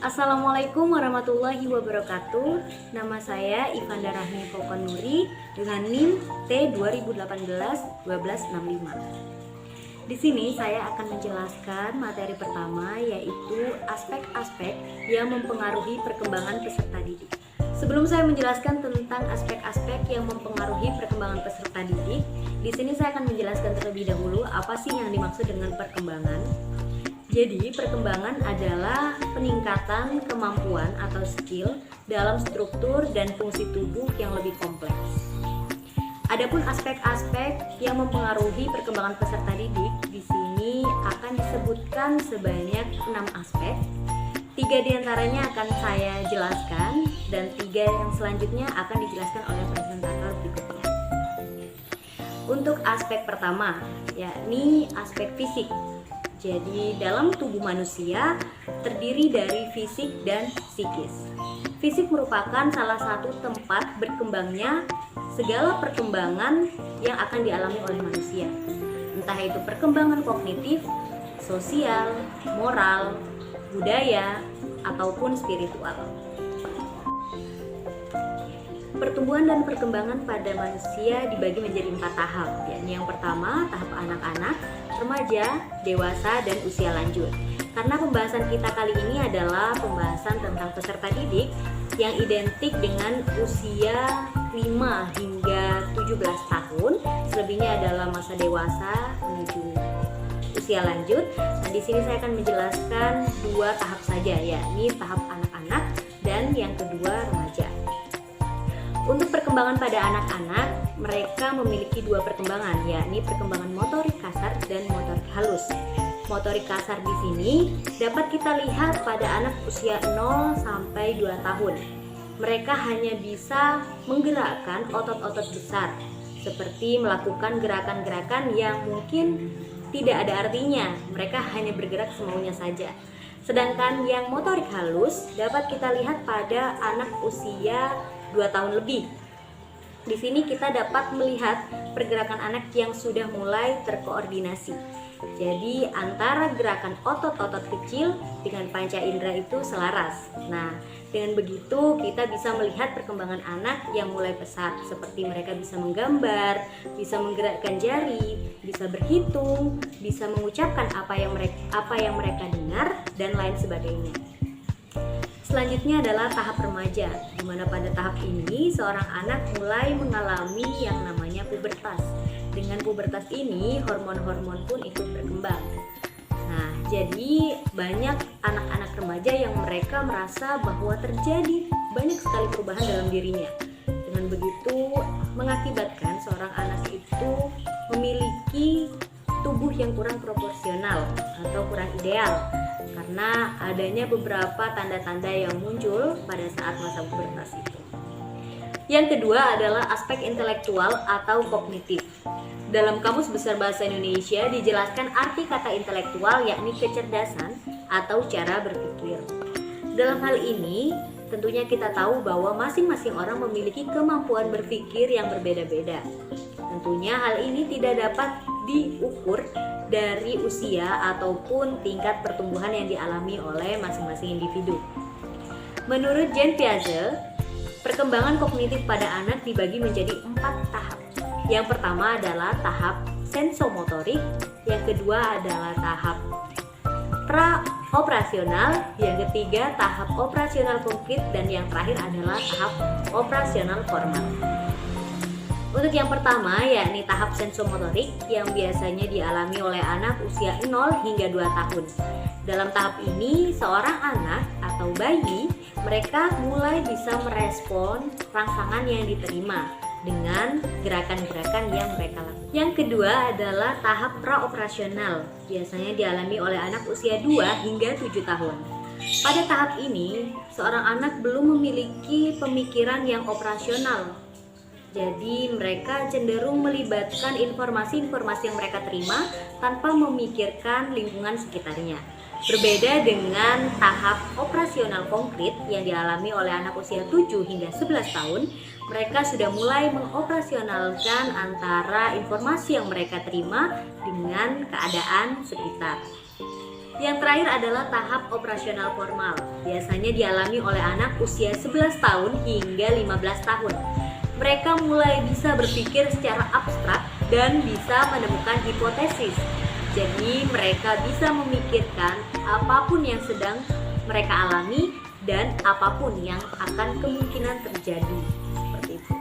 Assalamualaikum warahmatullahi wabarakatuh. Nama saya Ivanda Rahmi Pokonuri dengan NIM T2018-1265. Di sini saya akan menjelaskan materi pertama, yaitu aspek-aspek yang mempengaruhi perkembangan peserta didik. Sebelum saya menjelaskan tentang aspek-aspek yang mempengaruhi perkembangan peserta didik, di sini saya akan menjelaskan terlebih dahulu apa sih yang dimaksud dengan perkembangan. Jadi, perkembangan adalah peningkatan kemampuan atau skill dalam struktur dan fungsi tubuh yang lebih kompleks. Adapun aspek-aspek yang mempengaruhi perkembangan peserta didik, di sini akan disebutkan sebanyak 6 aspek. 3 diantaranya akan saya jelaskan dan 3 yang selanjutnya akan dijelaskan oleh presentator berikutnya. Untuk aspek pertama, yakni aspek fisik. Jadi dalam tubuh manusia terdiri dari fisik dan psikis. Fisik merupakan salah satu tempat berkembangnya segala perkembangan yang akan dialami oleh manusia. Entah itu perkembangan kognitif, sosial, moral, budaya, ataupun spiritual. Pertumbuhan dan perkembangan pada manusia dibagi menjadi 4 tahap, yakni yang pertama tahap anak-anak, remaja, dewasa, dan usia lanjut. Karena pembahasan kita kali ini adalah pembahasan tentang peserta didik yang identik dengan usia 5 hingga 17 tahun, selebihnya adalah masa dewasa menuju usia lanjut. Nah, di sini saya akan menjelaskan 2 tahap saja, yakni tahap anak-anak dan yang kedua remaja. Untuk perkembangan pada anak-anak, mereka memiliki 2 perkembangan, yakni perkembangan motorik kasar dan motorik halus. Motorik kasar di sini dapat kita lihat pada anak usia 0 sampai 2 tahun. Mereka hanya bisa menggerakkan otot-otot besar, seperti melakukan gerakan-gerakan yang mungkin tidak ada artinya. Mereka hanya bergerak semaunya saja. Sedangkan yang motorik halus dapat kita lihat pada anak usia 2 tahun lebih. Di sini kita dapat melihat pergerakan anak yang sudah mulai terkoordinasi. Jadi antara gerakan otot-otot kecil dengan panca indera itu selaras. Nah, dengan begitu kita bisa melihat perkembangan anak yang mulai pesat, seperti mereka bisa menggambar, bisa menggerakkan jari, bisa berhitung, bisa mengucapkan apa yang mereka dengar, dan lain sebagainya. Selanjutnya adalah tahap remaja, di mana pada tahap ini seorang anak mulai mengalami yang namanya pubertas. Dengan pubertas ini, hormon-hormon pun ikut berkembang. Nah, jadi banyak anak-anak remaja yang mereka merasa bahwa terjadi banyak sekali perubahan dalam dirinya. Dengan begitu, mengakibatkan seorang anak itu memiliki tubuh yang kurang proporsional atau kurang ideal, karena adanya beberapa tanda-tanda yang muncul pada saat masa pubertas itu. Yang kedua adalah aspek intelektual atau kognitif. Dalam Kamus Besar Bahasa Indonesia dijelaskan arti kata intelektual, yakni kecerdasan atau cara berpikir. Dalam hal ini, tentunya kita tahu bahwa masing-masing orang memiliki kemampuan berpikir yang berbeda-beda. Tentunya hal ini tidak dapat diukur dari usia ataupun tingkat pertumbuhan yang dialami oleh masing-masing individu. Menurut Jean Piaget, perkembangan kognitif pada anak dibagi menjadi 4 tahap. Yang pertama adalah tahap sensomotorik, yang kedua adalah tahap pra-operasional, yang ketiga tahap operasional konkret, dan yang terakhir adalah tahap operasional formal. Untuk yang pertama, yakni tahap sensomotorik yang biasanya dialami oleh anak usia 0 hingga 2 tahun. Dalam tahap ini, seorang anak atau bayi, mereka mulai bisa merespon rangsangan yang diterima dengan gerakan-gerakan yang mereka lakukan. Yang kedua adalah tahap praoperasional, biasanya dialami oleh anak usia 2 hingga 7 tahun. Pada tahap ini, seorang anak belum memiliki pemikiran yang operasional. Jadi mereka cenderung melibatkan informasi-informasi yang mereka terima tanpa memikirkan lingkungan sekitarnya. Berbeda dengan tahap operasional konkret yang dialami oleh anak usia 7 hingga 11 tahun, mereka sudah mulai mengoperasionalkan antara informasi yang mereka terima dengan keadaan sekitar. Yang terakhir adalah tahap operasional formal. Biasanya dialami oleh anak usia 11 tahun hingga 15 tahun. Mereka mulai bisa berpikir secara abstrak dan bisa menemukan hipotesis. Jadi mereka bisa memikirkan apapun yang sedang mereka alami dan apapun yang akan kemungkinan terjadi. Seperti itu.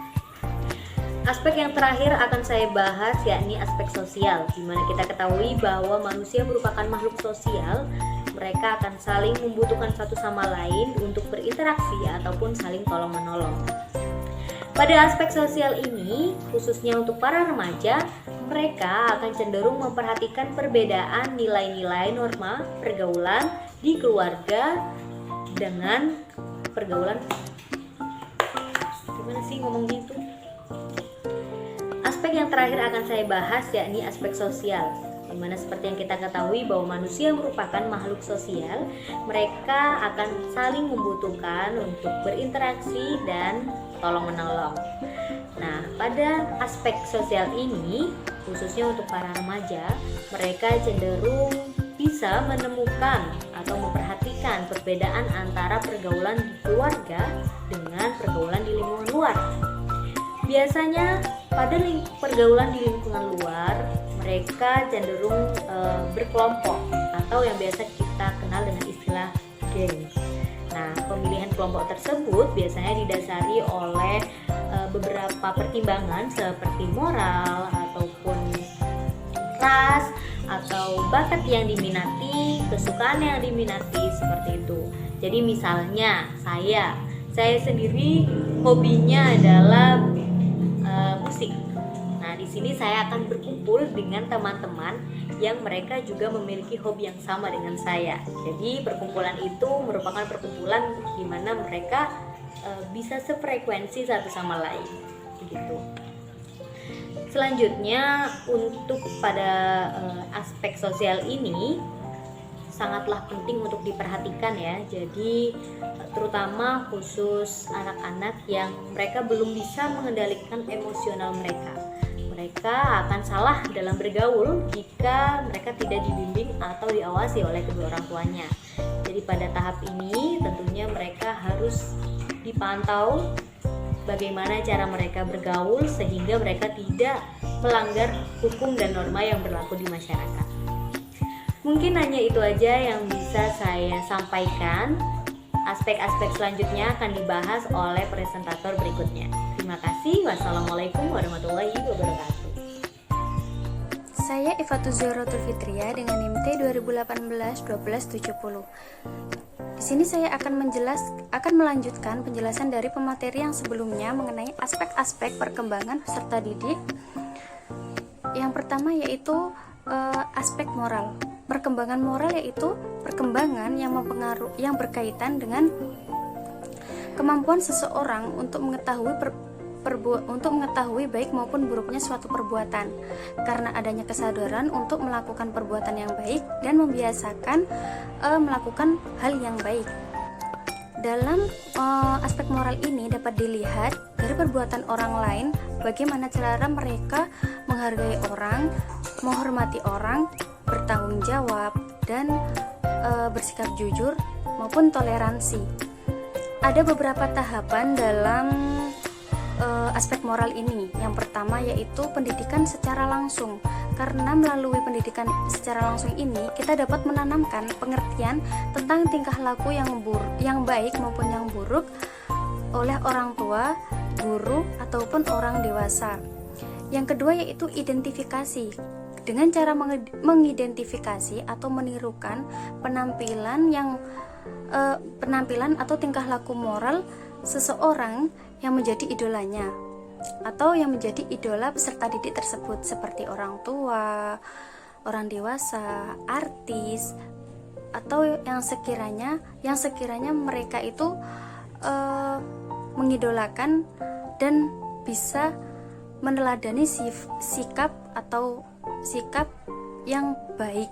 Aspek yang terakhir akan saya bahas yakni aspek sosial, di mana kita ketahui bahwa manusia merupakan makhluk sosial. Mereka akan saling membutuhkan satu sama lain untuk berinteraksi ataupun saling tolong-menolong. Pada aspek sosial ini, khususnya untuk para remaja, mereka akan cenderung memperhatikan perbedaan nilai-nilai norma pergaulan di keluarga dengan pergaulan. Gimana sih ngomong gitu? Aspek yang terakhir akan saya bahas yakni aspek sosial, di mana seperti yang kita ketahui bahwa manusia merupakan makhluk sosial. Mereka akan saling membutuhkan untuk berinteraksi dan tolong-menolong. Nah, pada aspek sosial ini, khususnya untuk para remaja, mereka cenderung bisa menemukan atau memperhatikan perbedaan antara pergaulan di keluarga dengan pergaulan di lingkungan luar. Biasanya pada pergaulan di lingkungan luar, mereka cenderung berkelompok atau yang biasa kita kenal dengan istilah geng. Nah, pemilihan kelompok tersebut biasanya didasari oleh beberapa pertimbangan seperti moral ataupun ras atau bakat yang diminati, kesukaan yang diminati, seperti itu. Jadi misalnya saya sendiri hobinya adalah musik. Nah, di sini saya akan berkumpul dengan teman-teman yang mereka juga memiliki hobi yang sama dengan saya. Jadi perkumpulan itu merupakan perkumpulan di mana mereka bisa sefrekuensi satu sama lain, begitu. Selanjutnya untuk pada aspek sosial ini sangatlah penting untuk diperhatikan ya. Jadi terutama khusus anak-anak yang mereka belum bisa mengendalikan emosional mereka. Mereka akan salah dalam bergaul jika mereka tidak dibimbing atau diawasi oleh kedua orang tuanya. Jadi pada tahap ini tentunya mereka harus dipantau bagaimana cara mereka bergaul sehingga mereka tidak melanggar hukum dan norma yang berlaku di masyarakat. Mungkin hanya itu aja yang bisa saya sampaikan. Aspek-aspek selanjutnya akan dibahas oleh presentator berikutnya. Terima kasih. Wassalamualaikum warahmatullahi wabarakatuh. Saya Eva Tuzorotul Fitria dengan NIM T 2018-1270. Di sini saya akan melanjutkan penjelasan dari pemateri yang sebelumnya mengenai aspek-aspek perkembangan peserta didik. Yang pertama yaitu aspek moral. Perkembangan moral yaitu perkembangan yang berkaitan dengan kemampuan seseorang untuk mengetahui baik maupun buruknya suatu perbuatan, karena adanya kesadaran untuk melakukan perbuatan yang baik dan membiasakan melakukan hal yang baik. Dalam aspek moral ini dapat dilihat dari perbuatan orang lain, bagaimana cara mereka menghargai orang, menghormati orang, bertanggung jawab, dan bersikap jujur maupun toleransi. Ada beberapa tahapan dalam aspek moral ini. Yang pertama yaitu pendidikan secara langsung. Karena melalui pendidikan secara langsung ini kita dapat menanamkan pengertian tentang tingkah laku yang baik maupun yang buruk oleh orang tua, guru, ataupun orang dewasa. Yang kedua yaitu identifikasi. Dengan cara mengidentifikasi atau menirukan penampilan atau tingkah laku moral seseorang yang menjadi idolanya atau yang menjadi idola peserta didik tersebut, seperti orang tua, orang dewasa, artis, atau yang sekiranya mereka itu mengidolakan dan bisa meneladani sikap yang baik.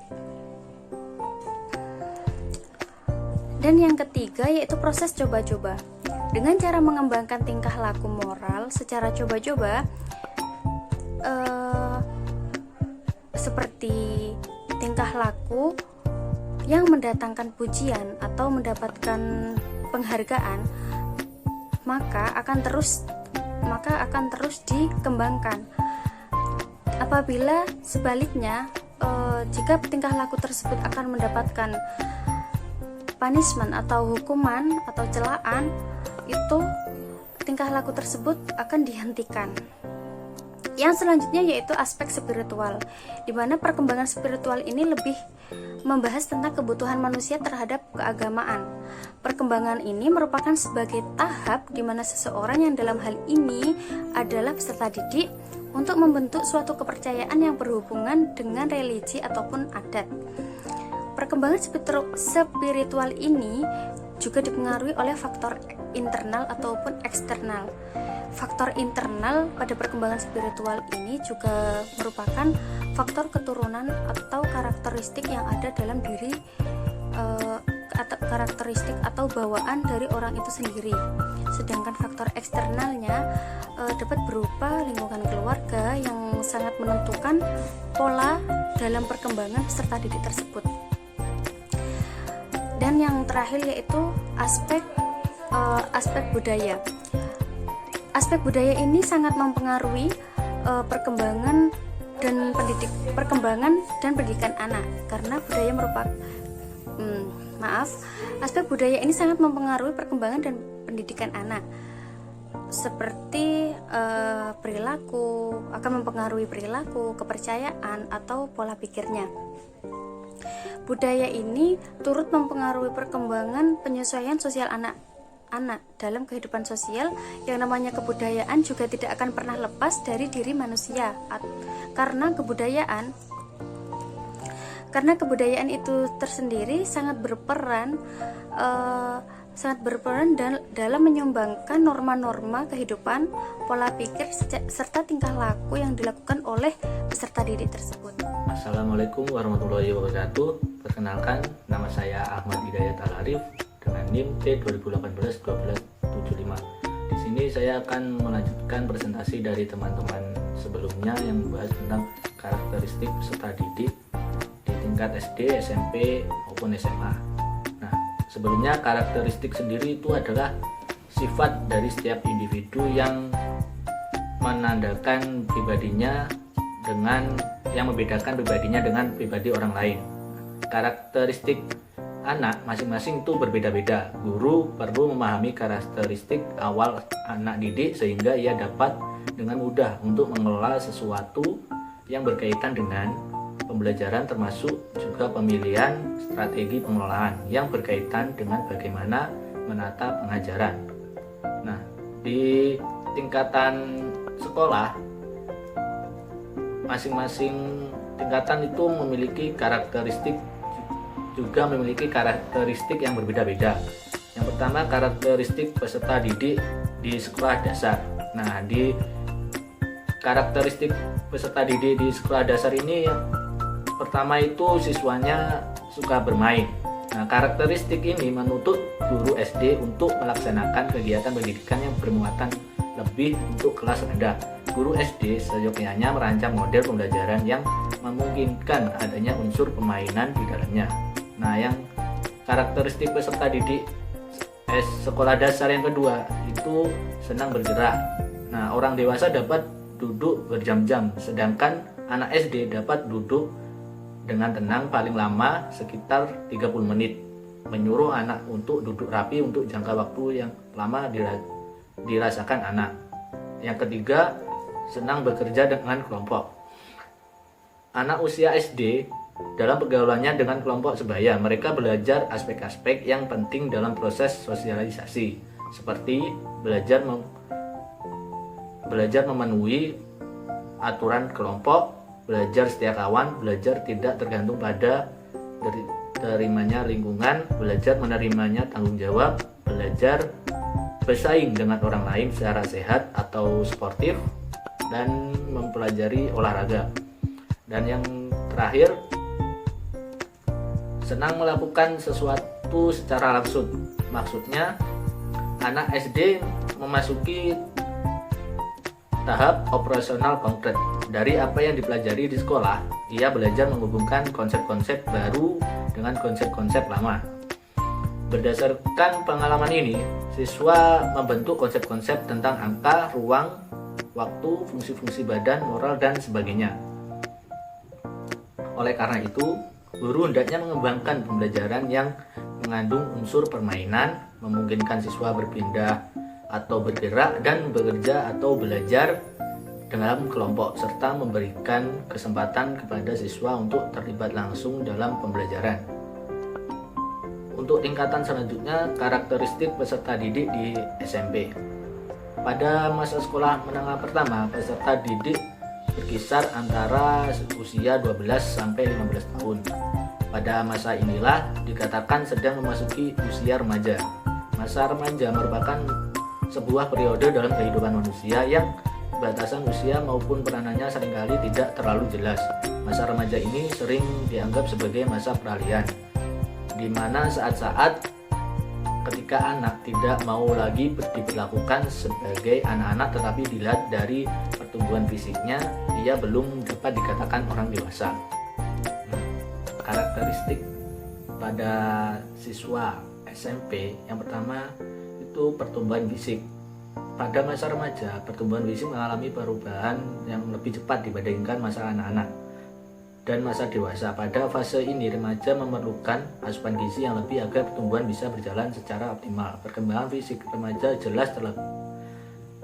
Dan yang ketiga yaitu proses coba-coba. Dengan cara mengembangkan tingkah laku moral secara coba-coba, seperti tingkah laku yang mendatangkan pujian atau mendapatkan penghargaan, maka akan terus dikembangkan. Apabila sebaliknya, jika tingkah laku tersebut akan mendapatkan punishment atau hukuman atau celaan, itu tingkah laku tersebut akan dihentikan. Yang selanjutnya yaitu aspek spiritual, di mana perkembangan spiritual ini lebih membahas tentang kebutuhan manusia terhadap keagamaan. Perkembangan ini merupakan sebagai tahap di mana seseorang yang dalam hal ini adalah peserta didik untuk membentuk suatu kepercayaan yang berhubungan dengan religi ataupun adat. Perkembangan spiritual ini juga dipengaruhi oleh faktor internal ataupun eksternal. Faktor internal pada perkembangan spiritual ini juga merupakan faktor keturunan atau karakteristik yang ada dalam diri, karakteristik atau bawaan dari orang itu sendiri. Sedangkan faktor eksternalnya dapat berupa lingkungan keluarga yang sangat menentukan pola dalam perkembangan peserta didik tersebut. Dan yang terakhir yaitu aspek budaya. Aspek budaya ini sangat mempengaruhi perkembangan dan pendidikan anak, karena budaya merupakan aspek budaya ini sangat mempengaruhi perkembangan dan pendidikan anak, seperti akan mempengaruhi perilaku, kepercayaan atau pola pikirnya. Budaya ini turut mempengaruhi perkembangan penyesuaian sosial anak dalam kehidupan sosial. Yang namanya kebudayaan juga tidak akan pernah lepas dari diri manusia, karena kebudayaan itu tersendiri sangat berperan dalam menyumbangkan norma-norma kehidupan, pola pikir, serta tingkah laku yang dilakukan oleh peserta didik tersebut. Assalamualaikum warahmatullahi wabarakatuh. Perkenalkan, nama saya Ahmad Hidayat Al-Arif dengan NIM T2018-1275. Di sini saya akan melanjutkan presentasi dari teman-teman sebelumnya yang membahas tentang karakteristik peserta didik di tingkat SD, SMP maupun SMA. Nah, sebelumnya karakteristik sendiri itu adalah sifat dari setiap individu yang menandakan pribadinya yang membedakan pribadinya dengan pribadi orang lain. Karakteristik anak masing-masing itu berbeda-beda. Guru perlu memahami karakteristik awal anak didik sehingga ia dapat dengan mudah untuk mengelola sesuatu yang berkaitan dengan pembelajaran, termasuk juga pemilihan strategi pengelolaan yang berkaitan dengan bagaimana menata pengajaran. Nah, di tingkatan sekolah, masing-masing tingkatan itu memiliki karakteristik yang berbeda-beda. Yang pertama, karakteristik peserta didik di sekolah dasar. Nah, di karakteristik peserta didik di sekolah dasar ini, pertama itu siswanya suka bermain. Nah, karakteristik ini menuntut guru SD untuk melaksanakan kegiatan pendidikan yang bermuatan lebih untuk kelas rendah. Guru SD seyogyanya merancang model pembelajaran yang memungkinkan adanya unsur permainan di dalamnya. Nah, yang karakteristik peserta didik sekolah dasar yang kedua itu senang bergerak. Nah, orang dewasa dapat duduk berjam-jam, sedangkan anak SD dapat duduk dengan tenang paling lama sekitar 30 menit. Menyuruh anak untuk duduk rapi untuk jangka waktu yang lama dirasakan anak. Yang ketiga, senang bekerja dengan kelompok. Anak usia SD dalam pergaulannya dengan kelompok sebaya, mereka belajar aspek-aspek yang penting dalam proses sosialisasi, seperti belajar memenuhi aturan kelompok, belajar setia kawan, belajar tidak tergantung pada terimanya lingkungan, belajar menerimanya tanggung jawab, belajar bersaing dengan orang lain secara sehat atau sportif, dan mempelajari olahraga. Dan yang terakhir, senang melakukan sesuatu secara langsung. Maksudnya, anak SD memasuki tahap operasional konkret. Dari apa yang dipelajari di sekolah, ia belajar menghubungkan konsep-konsep baru dengan konsep-konsep lama. Berdasarkan pengalaman ini, siswa membentuk konsep-konsep tentang angka, ruang, waktu, fungsi-fungsi badan, moral, dan sebagainya. Oleh karena itu, guru hendaknya mengembangkan pembelajaran yang mengandung unsur permainan, memungkinkan siswa berpindah atau bergerak dan bekerja atau belajar dalam kelompok, serta memberikan kesempatan kepada siswa untuk terlibat langsung dalam pembelajaran. Untuk tingkatan selanjutnya, karakteristik peserta didik di SMP. Pada masa sekolah menengah pertama, peserta didik berkisar antara usia 12 sampai 15 tahun. Pada masa inilah dikatakan sedang memasuki usia remaja. Masa remaja merupakan sebuah periode dalam kehidupan manusia yang batasan usia maupun peranannya seringkali tidak terlalu jelas. Masa remaja ini sering dianggap sebagai masa peralihan, di mana saat-saat ketika anak tidak mau lagi diperlakukan sebagai anak-anak, tetapi dilihat dari pertumbuhan fisiknya, ia belum dapat dikatakan orang dewasa. Karakteristik pada siswa SMP yang pertama itu pertumbuhan fisik. Pada masa remaja, pertumbuhan fisik mengalami perubahan yang lebih cepat dibandingkan masa anak-anak dan masa dewasa. Pada fase ini, remaja memerlukan asupan gizi yang lebih agar pertumbuhan bisa berjalan secara optimal. Perkembangan fisik remaja jelas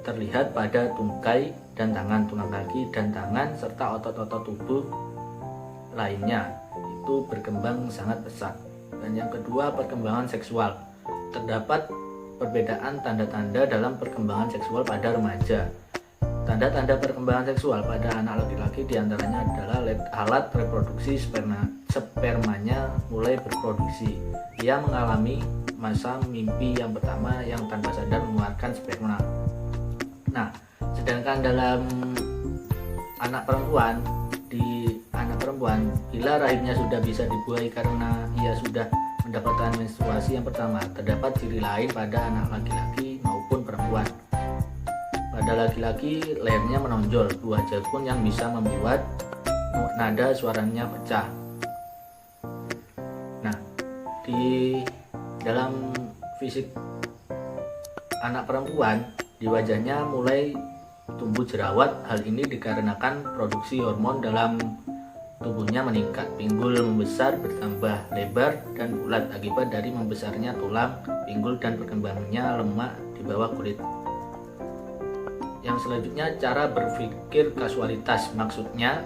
terlihat pada tungkai dan tangan, tulang kaki dan tangan, serta otot-otot tubuh lainnya. Itu berkembang sangat pesat. Dan yang kedua, perkembangan seksual. Terdapat perbedaan tanda-tanda dalam perkembangan seksual pada remaja. Tanda-tanda perkembangan seksual pada anak laki-laki diantaranya adalah alat reproduksi spermanya mulai berproduksi. Ia mengalami masa mimpi yang pertama yang tanpa sadar mengeluarkan sperma. Nah, sedangkan dalam anak perempuan, bila rahimnya sudah bisa dibuahi karena ia sudah mendapatkan menstruasi yang pertama, terdapat ciri lain pada anak laki-laki maupun perempuan. Pada laki-laki, lehernya menonjol, buah jagung yang bisa membuat nada suaranya pecah. Nah, di dalam fisik anak perempuan, di wajahnya mulai tumbuh jerawat. Hal ini dikarenakan produksi hormon dalam tubuhnya meningkat, pinggul membesar, bertambah lebar dan bulat akibat dari membesarnya tulang pinggul dan perkembangannya lemak di bawah kulit. Yang selanjutnya, cara berpikir kasualitas, maksudnya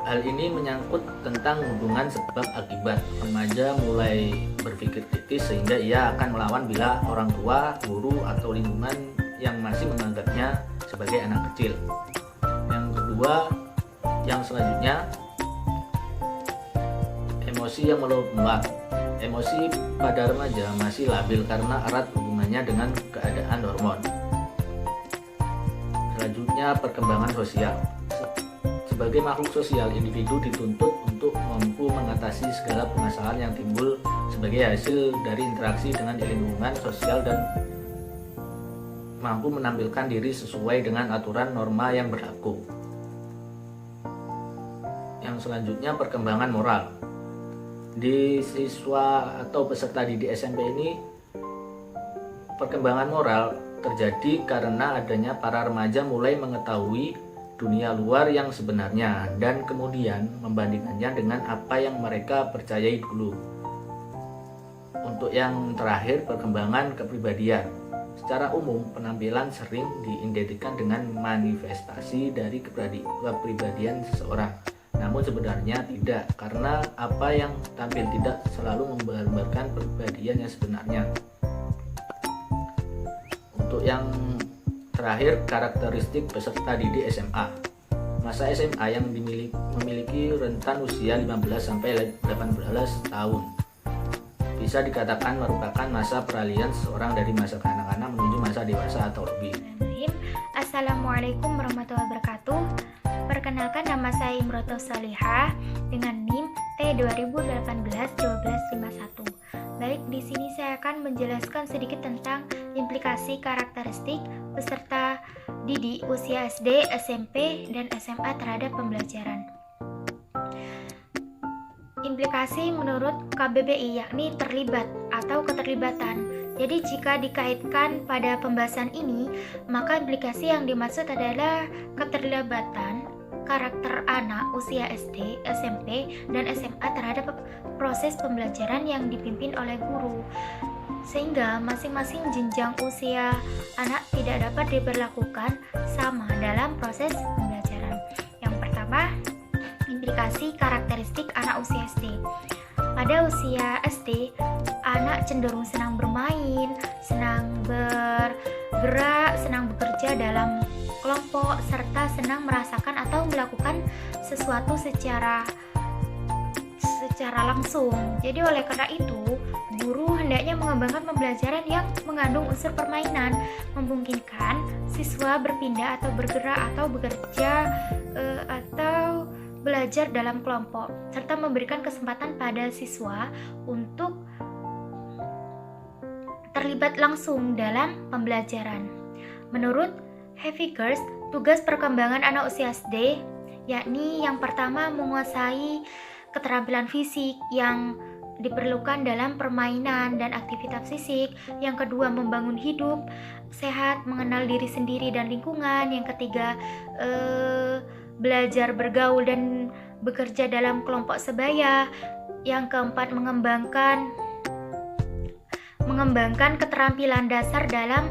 hal ini menyangkut tentang hubungan sebab akibat. Remaja mulai berpikir kritis sehingga ia akan melawan bila orang tua, guru atau lingkungan yang masih menganggapnya sebagai anak kecil. Yang selanjutnya, emosi yang meluap. Emosi pada remaja masih labil karena erat hubungannya dengan keadaan hormon. Selanjutnya, perkembangan sosial. Sebagai makhluk sosial, individu dituntut untuk mampu mengatasi segala permasalahan yang timbul sebagai hasil dari interaksi dengan lingkungan sosial dan mampu menampilkan diri sesuai dengan aturan norma yang berlaku. Yang selanjutnya, perkembangan moral. Di siswa atau peserta didik SMP ini, perkembangan moral terjadi karena adanya para remaja mulai mengetahui dunia luar yang sebenarnya dan kemudian membandingkannya dengan apa yang mereka percayai dulu. Untuk yang terakhir, perkembangan kepribadian. Secara umum, penampilan sering diidentikan dengan manifestasi dari kepribadian seseorang. Namun sebenarnya tidak, karena apa yang tampil tidak selalu menggambarkan kepribadian yang sebenarnya. Untuk yang terakhir, karakteristik peserta didik SMA. Masa SMA yang memiliki rentan usia 15-18 tahun bisa dikatakan merupakan masa peralihan seseorang dari masa kanak-kanak menuju masa dewasa atau lebih. Assalamualaikum warahmatullahi wabarakatuh. Perkenalkan, nama saya Imroto Salihah dengan NIM KKP 2018-1251. Baik, di sini saya akan menjelaskan sedikit tentang implikasi karakteristik peserta didik usia SD, SMP, dan SMA terhadap pembelajaran. Implikasi menurut KBBI yakni terlibat atau keterlibatan. Jadi jika dikaitkan pada pembahasan ini, maka implikasi yang dimaksud adalah keterlibatan karakter anak usia SD, SMP, dan SMA terhadap proses pembelajaran yang dipimpin oleh guru, sehingga masing-masing jenjang usia anak tidak dapat diberlakukan sama dalam proses pembelajaran. Yang pertama, implikasi karakteristik anak usia SD. Pada usia SD, anak cenderung senang bermain, senang bergerak, senang bekerja dalam kelompok, serta senang merasakan atau melakukan sesuatu secara langsung. Jadi oleh karena itu, guru hendaknya mengembangkan pembelajaran yang mengandung unsur permainan, memungkinkan siswa berpindah atau bergerak atau bekerja atau belajar dalam kelompok, serta memberikan kesempatan pada siswa untuk terlibat langsung dalam pembelajaran. Menurut Hevigers, tugas perkembangan anak usia SD yakni yang pertama menguasai keterampilan fisik yang diperlukan dalam permainan dan aktivitas fisik, yang kedua membangun hidup sehat, mengenal diri sendiri dan lingkungan, yang ketiga belajar bergaul dan bekerja dalam kelompok sebaya, yang keempat mengembangkan keterampilan dasar dalam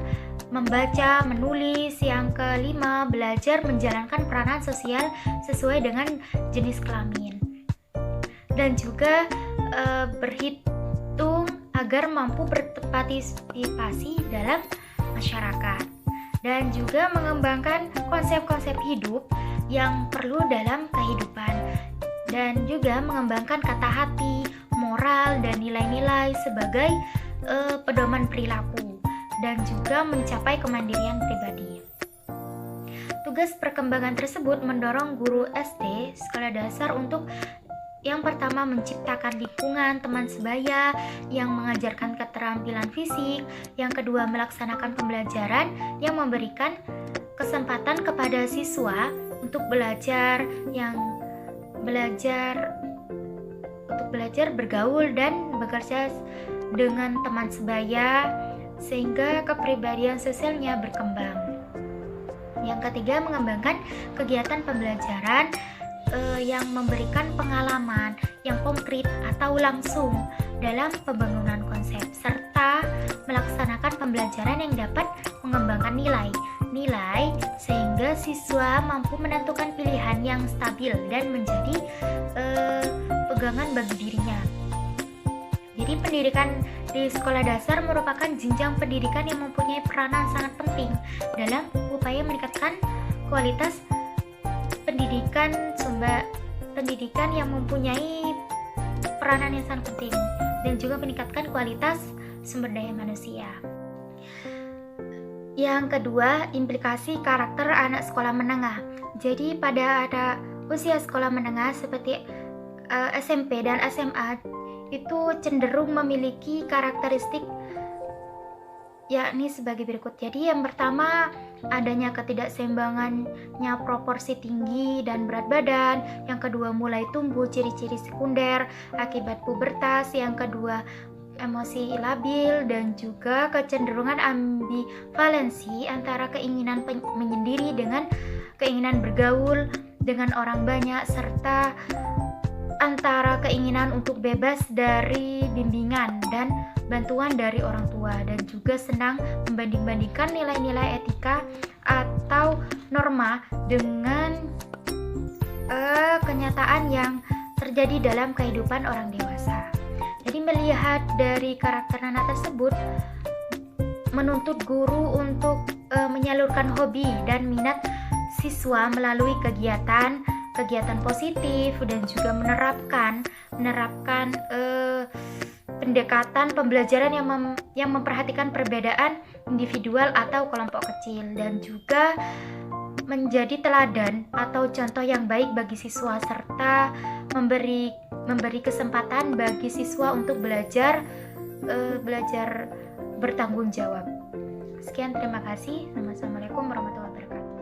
membaca, menulis, yang kelima belajar menjalankan peranan sosial sesuai dengan jenis kelamin, dan juga berhitung agar mampu berpartisipasi dalam masyarakat, dan juga mengembangkan konsep-konsep hidup yang perlu dalam kehidupan, dan juga mengembangkan kata hati, moral, dan nilai-nilai sebagai pedoman perilaku, dan juga mencapai kemandirian pribadi. Tugas perkembangan tersebut mendorong guru SD sekolah dasar untuk yang pertama menciptakan lingkungan teman sebaya yang mengajarkan keterampilan fisik, yang kedua melaksanakan pembelajaran yang memberikan kesempatan kepada siswa untuk belajar bergaul dan bekerja dengan teman sebaya sehingga kepribadian sosialnya berkembang. Yang ketiga, mengembangkan kegiatan pembelajaran yang memberikan pengalaman yang konkret atau langsung dalam pembangunan konsep, serta melaksanakan pembelajaran yang dapat mengembangkan nilai sehingga siswa mampu menentukan pilihan yang stabil dan menjadi pegangan bagi dirinya. Jadi pendidikan di sekolah dasar merupakan jenjang pendidikan yang mempunyai peranan sangat penting dalam upaya meningkatkan kualitas pendidikan yang mempunyai peranan yang sangat penting, dan juga meningkatkan kualitas sumber daya manusia. Yang kedua, implikasi karakter anak sekolah menengah. Jadi pada usia sekolah menengah seperti SMP dan SMA itu cenderung memiliki karakteristik yakni sebagai berikut. Jadi yang pertama, adanya ketidakseimbangannya proporsi tinggi dan berat badan. Yang kedua, mulai tumbuh ciri-ciri sekunder akibat pubertas. Yang kedua, emosi labil, dan juga kecenderungan ambivalensi antara keinginan menyendiri dengan keinginan bergaul dengan orang banyak, serta antara keinginan untuk bebas dari bimbingan dan bantuan dari orang tua, dan juga senang membanding-bandingkan nilai-nilai etika atau norma dengan kenyataan yang terjadi dalam kehidupan orang dewasa. Jadi melihat dari karakter anak tersebut menuntut guru untuk menyalurkan hobi dan minat siswa melalui kegiatan positif, dan juga menerapkan pendekatan pembelajaran yang memperhatikan perbedaan individual atau kelompok kecil, dan juga menjadi teladan atau contoh yang baik bagi siswa, serta memberi memberi kesempatan bagi siswa untuk belajar bertanggung jawab. Sekian, terima kasih. Assalamualaikum warahmatullahi wabarakatuh.